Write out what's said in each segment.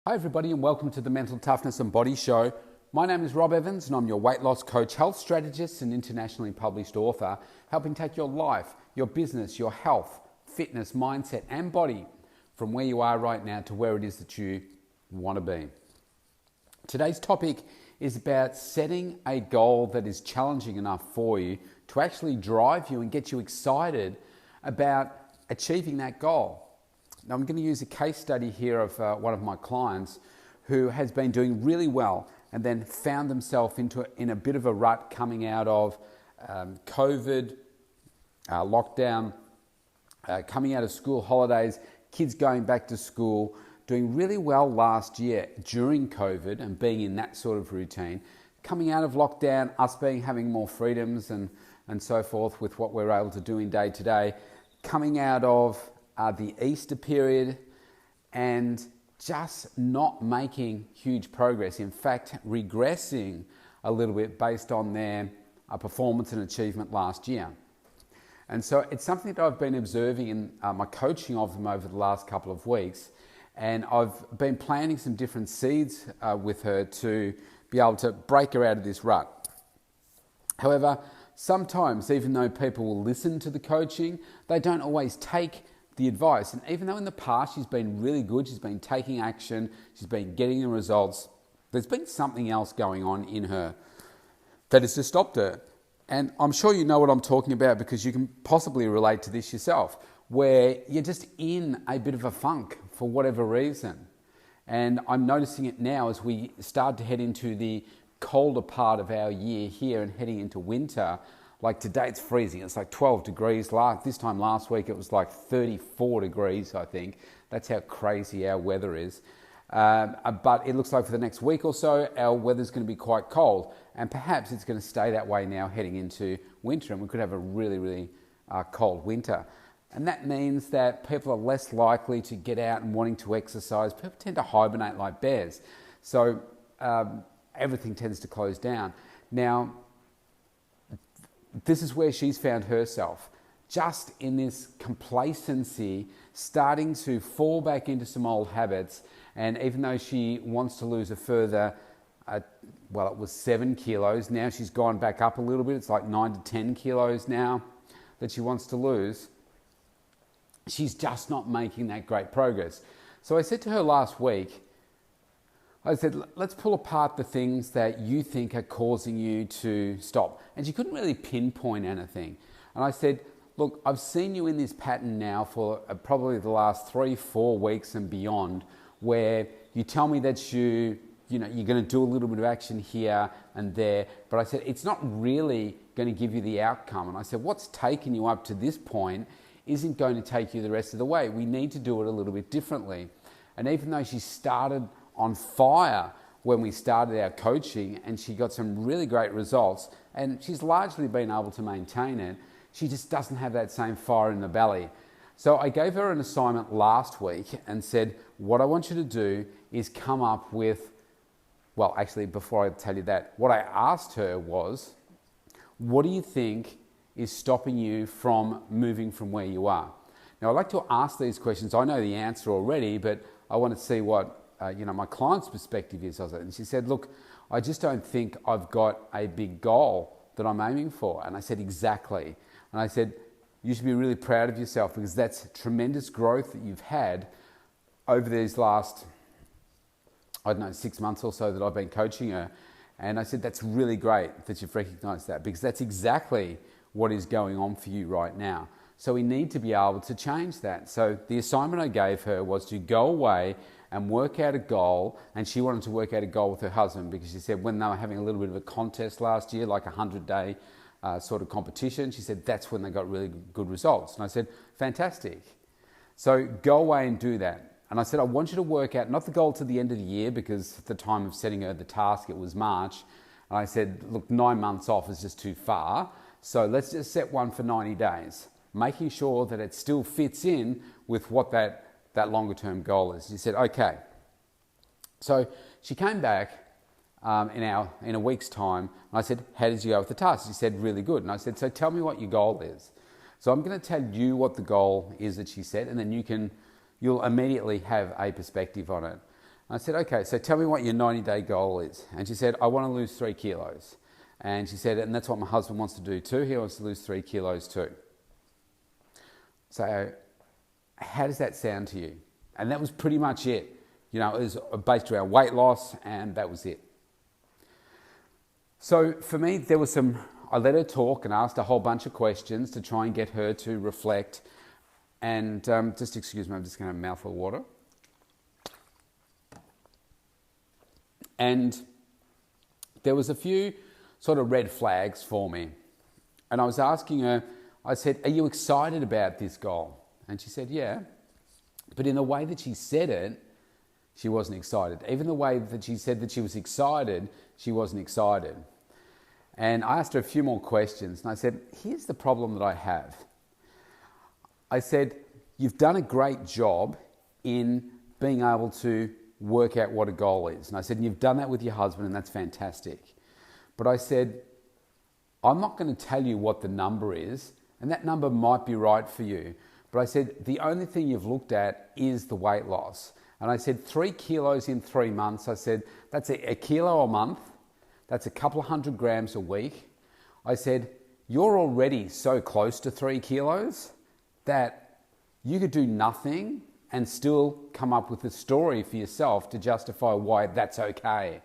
Hi everybody and welcome to the Mental Toughness and Body Show. My name is Rob Evans and I'm your weight loss coach, health strategist and internationally published author, helping take your life, your business, your health, fitness, mindset and body from where you are right now to where it is that you want to be. Today's topic is about setting a goal that is challenging enough for you to actually drive you and get you excited about achieving that goal. Now I'm going to use a case study here of one of my clients who has been doing really well and then found themselves in a bit of a rut coming out of COVID, lockdown, coming out of school holidays, kids going back to school, doing really well last year during COVID and being in that sort of routine. Coming out of lockdown, us having more freedoms and so forth with what we're able to do in day to day. Coming out of the Easter period and just not making huge progress. In fact, regressing a little bit based on their performance and achievement last year. And so it's something that I've been observing in my coaching of them over the last couple of weeks. And I've been planting some different seeds with her to be able to break her out of this rut. However, sometimes even though people will listen to the coaching, they don't always take the advice. And even though in the past she's been really good, she's been taking action, she's been getting the results, there's been something else going on in her that has just stopped her. And I'm sure you know what I'm talking about because you can possibly relate to this yourself, where you're just in a bit of a funk for whatever reason. And I'm noticing it now as we start to head into the colder part of our year here and heading into winter. Like today it's freezing, it's like 12 degrees. This time last week it was like 34 degrees, I think. That's how crazy our weather is. But it looks like for the next week or so, our weather's going to be quite cold. And perhaps it's going to stay that way now heading into winter. And we could have a really, really cold winter. And that means that people are less likely to get out and wanting to exercise. People tend to hibernate like bears. So everything tends to close down. Now, this is where she's found herself, just in this complacency, starting to fall back into some old habits. And even though she wants to lose a further, it was 7 kilos, now she's gone back up a little bit. It's like 9 to 10 kilos now that she wants to lose. She's just not making that great progress. So I said to her last week, I said, let's pull apart the things that you think are causing you to stop. And she couldn't really pinpoint anything. And I said, look, I've seen you in this pattern now for probably the last 3-4 weeks and beyond, where you tell me that you're going to do a little bit of action here and there. But I said, it's not really going to give you the outcome. And I said, what's taken you up to this point isn't going to take you the rest of the way. We need to do it a little bit differently. And even though she started on fire when we started our coaching and she got some really great results and she's largely been able to maintain it, she just doesn't have that same fire in the belly. So I gave her an assignment last week and said, what I want you to do is come up with, before I tell you that, what I asked her was, what do you think is stopping you from moving from where you are? Now I like to ask these questions. I know the answer already, but I want to see what my client's perspective is of it. And she said, look, I just don't think I've got a big goal that I'm aiming for. And I said, exactly. And I said, you should be really proud of yourself because that's tremendous growth that you've had over these last, 6 months or so that I've been coaching her. And I said, that's really great that you've recognized that because that's exactly what is going on for you right now. So we need to be able to change that. So the assignment I gave her was to go away and work out a goal, and she wanted to work out a goal with her husband because she said when they were having a little bit of a contest last year, like a 100-day sort of competition, she said that's when they got really good results. And I said, fantastic. So go away and do that. And I said, I want you to work out, not the goal to the end of the year because at the time of setting her the task, it was March. And I said, look, 9 months off is just too far. So let's just set one for 90 days, making sure that it still fits in with what that longer term goal is. She said, okay. So she came back in a week's time and I said, how did you go with the task? She said, really good. And I said, so tell me what your goal is. So I'm going to tell you what the goal is that she said, and then you'll immediately have a perspective on it. I said, okay, so tell me what your 90-day goal is. And she said, I want to lose 3 kilos. And she said, and that's what my husband wants to do too. He wants to lose 3 kilos too. So how does that sound to you? And that was pretty much it. You know, it was based around weight loss, and that was it. So for me, I let her talk and asked a whole bunch of questions to try and get her to reflect. And just excuse me, I'm just going to have a mouthful of water. And there was a few sort of red flags for me. And I was asking her, I said, are you excited about this goal? And she said, yeah. But in the way that she said it, she wasn't excited. Even the way that she said that she was excited, she wasn't excited. And I asked her a few more questions. And I said, here's the problem that I have. I said, you've done a great job in being able to work out what a goal is. And I said, and you've done that with your husband, and that's fantastic. But I said, I'm not going to tell you what the number is, and that number might be right for you. But I said, the only thing you've looked at is the weight loss. And I said, 3 kilos in 3 months. I said, that's a kilo a month. That's a couple of 100 grams a week. I said, you're already so close to 3 kilos that you could do nothing and still come up with a story for yourself to justify why that's okay.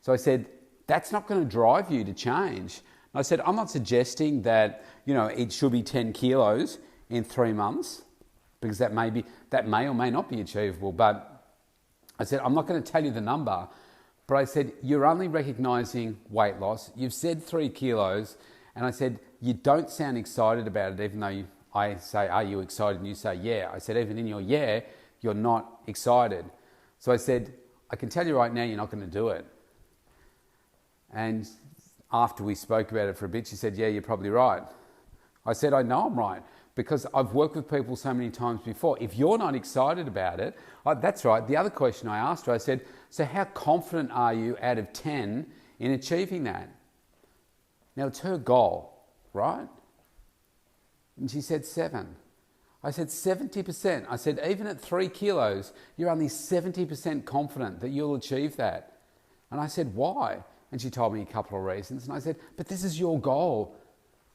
So I said, that's not going to drive you to change. And I said, I'm not suggesting that, you know, it should be 10 kilos in 3 months, because that may or may not be achievable. But I said, I'm not going to tell you the number, but I said, you're only recognizing weight loss. You've said 3 kilos, and I said, you don't sound excited about it, even though I say, are you excited? And you say, yeah. I said, even in your yeah, you're not excited. So I said, I can tell you right now, you're not going to do it. And after we spoke about it for a bit, she said, yeah, you're probably right. I said, I know I'm right, because I've worked with people so many times before. If you're not excited about it, that's right. The other question I asked her, I said, so how confident are you out of 10 in achieving that? Now, it's her goal, right? And she said 7. I said 70%. I said, even at 3 kilos, you're only 70% confident that you'll achieve that. And I said, why? And she told me a couple of reasons. And I said, but this is your goal.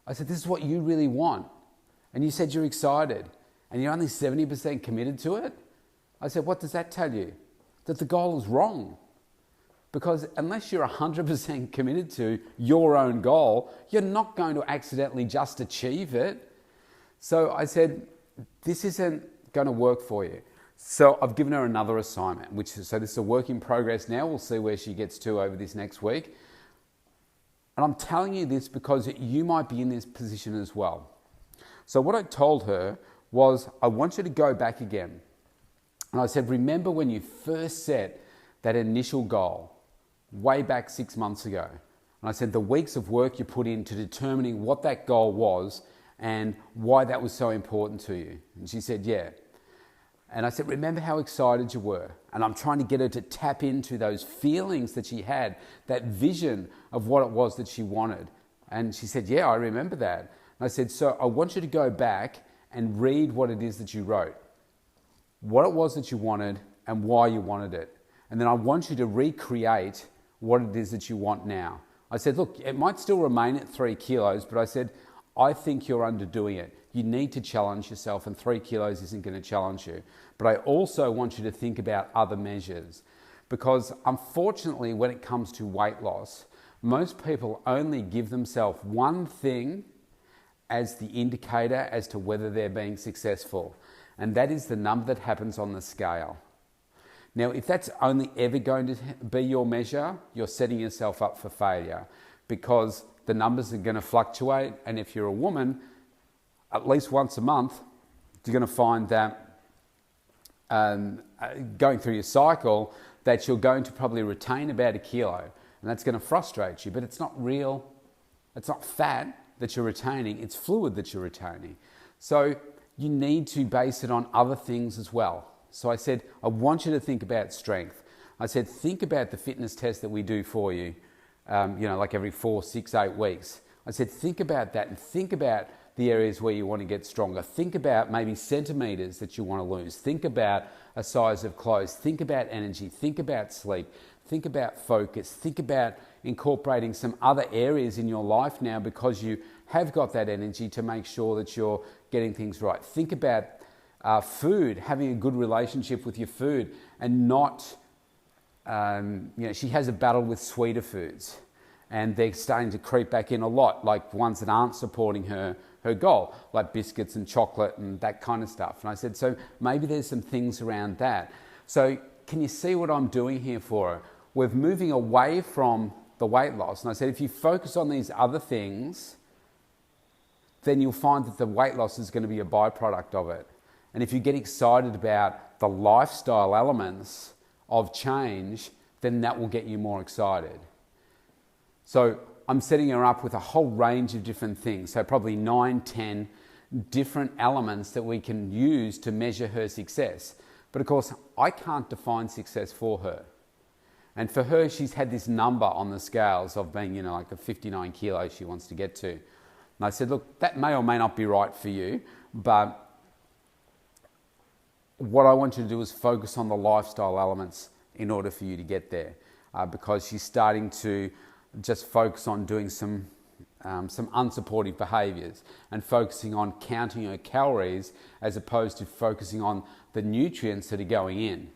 I said, this is what you really want. And you said you're excited and you're only 70% committed to it. I said, what does that tell you? That the goal is wrong. Because unless you're 100% committed to your own goal, you're not going to accidentally just achieve it. So I said, this isn't going to work for you. So I've given her another assignment, so this is a work in progress now. We'll see where she gets to over this next week. And I'm telling you this because you might be in this position as well. So what I told her was, I want you to go back again. And I said, remember when you first set that initial goal way back 6 months ago? And I said, the weeks of work you put into determining what that goal was and why that was so important to you. And she said, yeah. And I said, remember how excited you were? And I'm trying to get her to tap into those feelings that she had, that vision of what it was that she wanted. And she said, yeah, I remember that. And I said, so I want you to go back and read what it is that you wrote, what it was that you wanted and why you wanted it. And then I want you to recreate what it is that you want now. I said, look, it might still remain at 3 kilos, but I said, I think you're underdoing it. You need to challenge yourself, and 3 kilos isn't going to challenge you. But I also want you to think about other measures, because unfortunately, when it comes to weight loss, most people only give themselves one thing as the indicator as to whether they're being successful, and that is the number that happens on the scale. Now, if that's only ever going to be your measure, you're setting yourself up for failure, because the numbers are going to fluctuate, and if you're a woman, at least once a month, you're going to find that going through your cycle, that you're going to probably retain about 1 kilo, and that's going to frustrate you, but it's not real, it's not fat that you're retaining, it's fluid that you're retaining. So you need to base it on other things as well. So I said, I want you to think about strength. I said, think about the fitness test that we do for you, like every 4, 6, 8 weeks. I said, think about that and think about the areas where you want to get stronger. Think about maybe centimeters that you want to lose. Think about a size of clothes. Think about energy. Think about sleep. Think about focus. Think about incorporating some other areas in your life now because you have got that energy to make sure that you're getting things right. Think about food, having a good relationship with your food and not, she has a battle with sweeter foods and they're starting to creep back in a lot, like ones that aren't supporting her goal, like biscuits and chocolate and that kind of stuff. And I said, so maybe there's some things around that. So can you see what I'm doing here for her? We're moving away from the weight loss. And I said, if you focus on these other things, then you'll find that the weight loss is going to be a byproduct of it. And if you get excited about the lifestyle elements of change, then that will get you more excited. So I'm setting her up with a whole range of different things. So probably 9, 10 different elements that we can use to measure her success. But of course, I can't define success for her. And for her, she's had this number on the scales of being, like a 59 kilos she wants to get to. And I said, look, that may or may not be right for you, but what I want you to do is focus on the lifestyle elements in order for you to get there. Because she's starting to just focus on doing some unsupportive behaviours and focusing on counting her calories as opposed to focusing on the nutrients that are going in.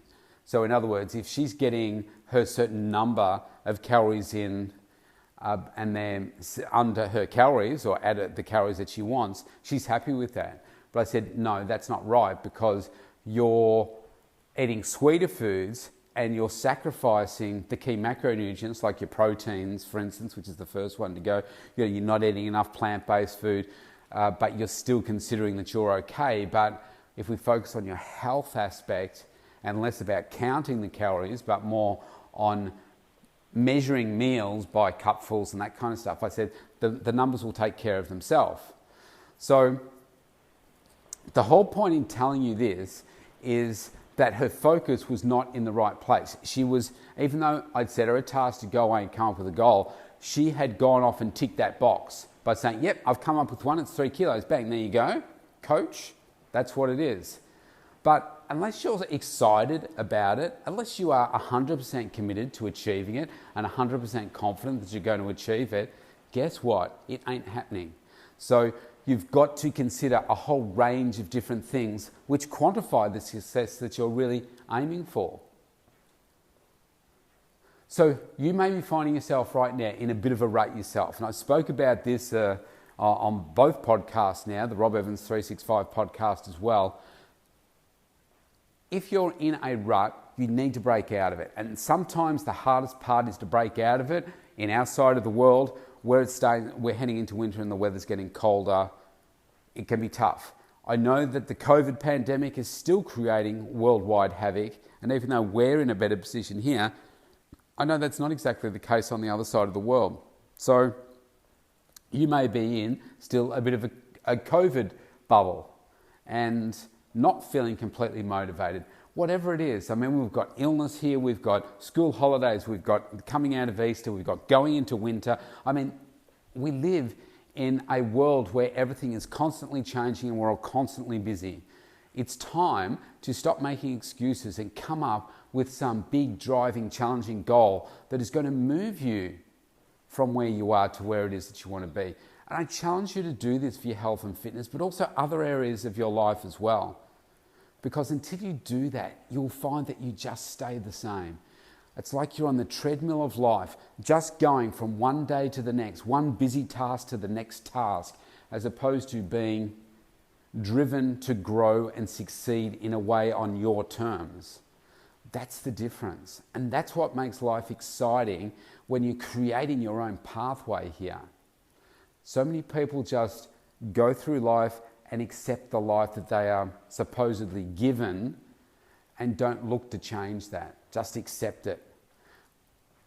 So in other words, if she's getting her certain number of calories in and they're under her calories or at the calories that she wants, she's happy with that. But I said, no, that's not right because you're eating sweeter foods and you're sacrificing the key macronutrients like your proteins, for instance, which is the first one to go. You're not eating enough plant-based food, but you're still considering that you're okay. But if we focus on your health aspect and less about counting the calories, but more on measuring meals by cupfuls and that kind of stuff, I said the numbers will take care of themselves. So the whole point in telling you this is that her focus was not in the right place. She was, even though I'd set her a task to go away and come up with a goal, she had gone off and ticked that box by saying, yep, I've come up with one, it's 3 kilos, bang, there you go, coach, that's what it is. But unless you're excited about it, unless you are 100% committed to achieving it and 100% confident that you're going to achieve it, guess what? It ain't happening. So you've got to consider a whole range of different things which quantify the success that you're really aiming for. So you may be finding yourself right now in a bit of a rut yourself. And I spoke about this on both podcasts now, the Rob Evans 365 podcast as well. If you're in a rut, you need to break out of it. And sometimes the hardest part is to break out of it. In our side of the world, where we're heading into winter and the weather's getting colder, it can be tough. I know that the COVID pandemic is still creating worldwide havoc, and even though we're in a better position here, I know that's not exactly the case on the other side of the world. So you may be in still a bit of a COVID bubble and not feeling completely motivated. Whatever it is, I mean, we've got illness here, we've got school holidays, we've got coming out of Easter, we've got going into winter. I mean, we live in a world where everything is constantly changing and we're all constantly busy. It's time to stop making excuses and come up with some big, driving, challenging goal that is going to move you from where you are to where it is that you want to be. And I challenge you to do this for your health and fitness, but also other areas of your life as well. Because until you do that, you'll find that you just stay the same. It's like you're on the treadmill of life, just going from one day to the next, one busy task to the next task, as opposed to being driven to grow and succeed in a way on your terms. That's the difference. And that's what makes life exciting when you're creating your own pathway here. So many people just go through life and accept the life that they are supposedly given and don't look to change that. Just accept it.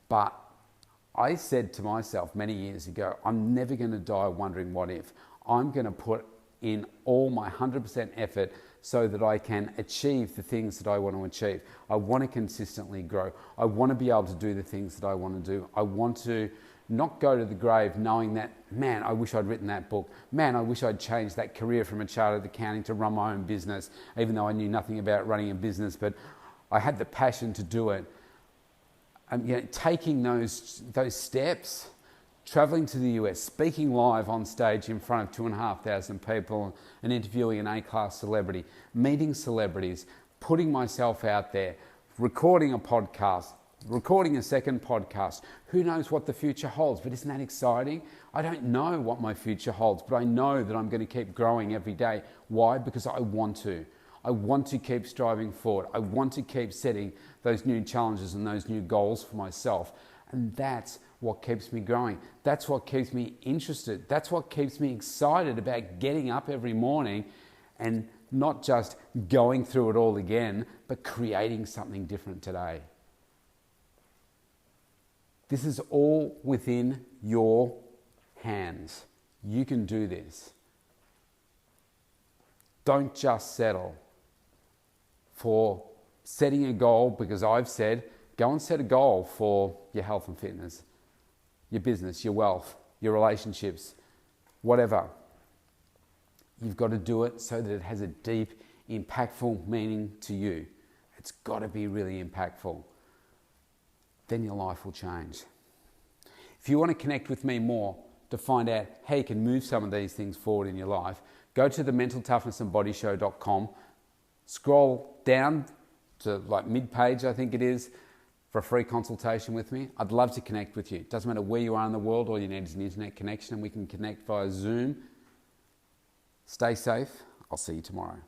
But I said to myself many years ago, I'm never going to die wondering what if. I'm going to put in all my 100% effort so that I can achieve the things that I want to achieve. I want to consistently grow. I want to be able to do the things that I want to do. I want to not go to the grave knowing that, man, I wish I'd written that book. Man, I wish I'd changed that career from a chartered accounting to run my own business, even though I knew nothing about running a business, but I had the passion to do it. Taking those steps, traveling to the US, speaking live on stage in front of 2,500 people and interviewing an A-class celebrity, meeting celebrities, putting myself out there, recording a podcast, recording a second podcast. Who knows what the future holds, but isn't that exciting? I don't know what my future holds, but I know that I'm going to keep growing every day. Why? Because I want to. I want to keep striving forward. I want to keep setting those new challenges and those new goals for myself. And that's what keeps me growing. That's what keeps me interested. That's what keeps me excited about getting up every morning and not just going through it all again, but creating something different today. This is all within your hands. You can do this. Don't just settle for setting a goal, because I've said, go and set a goal for your health and fitness, your business, your wealth, your relationships, whatever. You've got to do it so that it has a deep, impactful meaning to you. It's got to be really impactful. Then your life will change. If you want to connect with me more to find out how you can move some of these things forward in your life, go to thementaltoughnessandbodyshow.com, scroll down to like mid-page, I think it is, for a free consultation with me. I'd love to connect with you. It doesn't matter where you are in the world, all you need is an internet connection and we can connect via Zoom. Stay safe. I'll see you tomorrow.